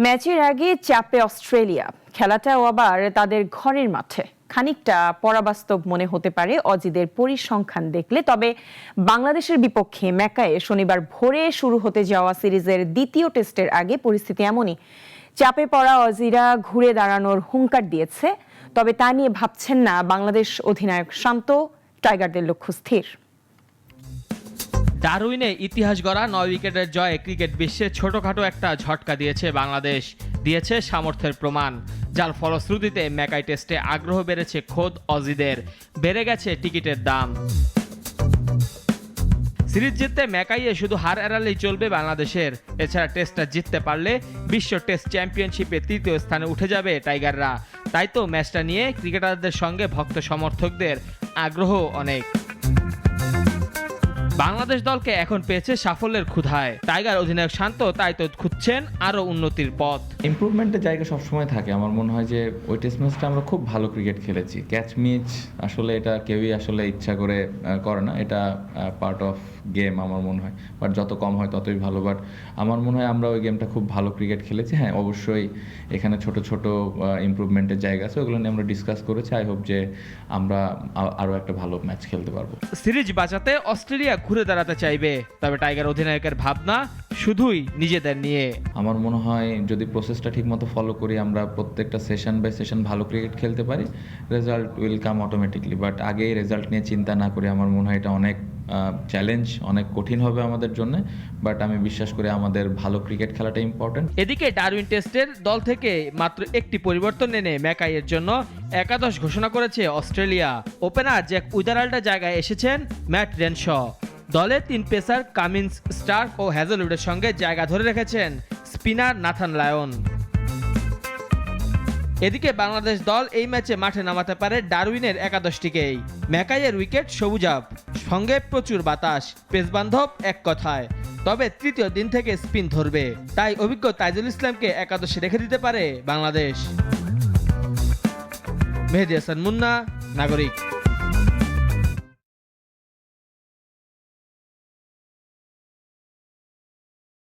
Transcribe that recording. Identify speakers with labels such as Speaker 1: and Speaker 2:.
Speaker 1: ম্যাচের আগে চাপে অস্ট্রেলিয়া, খেলাটাও আবার তাদের ঘরের মাঠে। খানিকটা পরাবাস্তব মনে হতে পারে অজিদের পরিসংখ্যান দেখলে, তবে বাংলাদেশের বিপক্ষে ম্যাকায়ে শনিবার ভোরে শুরু হতে যাওয়া সিরিজের দ্বিতীয় টেস্টের আগে পরিস্থিতি এমনই। চাপে পড়া অজিরা ঘুরে দাঁড়ানোর হুঙ্কার দিয়েছে, তবে তা নিয়ে ভাবছেন না বাংলাদেশ অধিনায়ক শান্ত। টাইগারদের লক্ষ্য স্থির।
Speaker 2: ডারউইনে ইতিহাস গড়া 9 উইকেটের জয়ে ক্রিকেট বিশ্বে ছোটখাটো একটা ঝটকা দিয়েছে বাংলাদেশ, দিয়েছে সামর্থ্যের প্রমাণ, যার ফলশ্রুতিতে ম্যাকাই টেস্টে আগ্রহ বেড়েছে খোদ অজিদের, বেড়ে গেছে টিকিটের দাম। সিরিজ জিততে ম্যাকাইয়ে শুধু হার এড়ালেই চলবে বাংলাদেশের। এছাড়া টেস্টটা জিততে পারলে বিশ্ব টেস্ট চ্যাম্পিয়নশিপে তৃতীয় স্থানে উঠে যাবে টাইগাররা। তাই তো ম্যাচটা নিয়ে ক্রিকেটারদের সঙ্গে ভক্ত সমর্থকদের আগ্রহ অনেক। বাংলাদেশ দলকে এখন পেয়েছে সাফল্যের ক্ষুধায়। টাইগার অধিনায়ক শান্ত তাই তো খুঁজছেন আরও উন্নতির পথ।
Speaker 3: ইমপ্রুভমেন্টের জায়গা সবসময় থাকে। আমার মনে হয় যে ওই টেস্ট ম্যাচটা আমরা খুব ভালো ক্রিকেট খেলেছি। ক্যাচ মিচ আসলে এটা কেউই আসলে ইচ্ছা করে করে না, এটা পার্ট অফ গেম আমার মনে হয়। বাট যত কম হয় ততই ভালো। বাট আমার মনে হয় আমরা ওই গেমটা খুব ভালো ক্রিকেট খেলেছি। হ্যাঁ, অবশ্যই এখানে ছোট ছোট ইমপ্রুভমেন্টের জায়গা আছে, ওগুলো নিয়ে আমরা ডিসকাস করেছি। আই হোপ যে আমরা আরও একটা ভালো ম্যাচ খেলতে পারবো।
Speaker 2: সিরিজ বাঁচাতে অস্ট্রেলিয়া ঘুরে দাঁড়াতে চাইবে, তবে টাইগার অধিনায়কের ভাবনা শুধুই নিজেদের নিয়ে।
Speaker 3: আমার মনে হয় যদি প্রসেসটা ঠিকমতো ফলো করি, আমরা প্রত্যেকটা সেশন বাই সেশন ভালো ক্রিকেট খেলতে পারি, result will come automatically. But আগেই রেজাল্ট নিয়ে চিন্তা না করি, আমার মনে হয় এটা অনেক চ্যালেঞ্জ, অনেক কঠিন হবে আমাদের জন্য। বাট আমি বিশ্বাস করি আমাদের ভালো ক্রিকেট খেলাটা ইম্পর্টেন্ট।
Speaker 2: এদিকে ডারউইন টেস্টের দল থেকে মাত্র একটি পরিবর্তন এনে ম্যাকাইয়ের জন্য একাদশ ঘোষণা করেছে অস্ট্রেলিয়া। ওপেনার জ্যাক উইদারাল্ডের জায়গায় এসেছেন ম্যাট রেনশ। দলে 3 পেসার কামিন্স, স্টার্ক ও হ্যাজেলউডের সঙ্গে জায়গা ধরে রেখেছেন স্পিনার নাথান লায়ন। এদিকে বাংলাদেশ দল এই ম্যাচে মাঠে নামাতে পারে ডারউইনের একাদশটিকেই। ম্যাকাইয়ের উইকেট সবুজাব, সঙ্গে প্রচুর বাতাস, পেসবান্ধব এক কথায়। তবে তৃতীয় দিন থেকে স্পিন ধরবে, তাই অভিজ্ঞ তাইজুল ইসলামকে একাদশে রেখে দিতে পারে বাংলাদেশ। মেহেদী হাসান মুন্না, নাগরিক।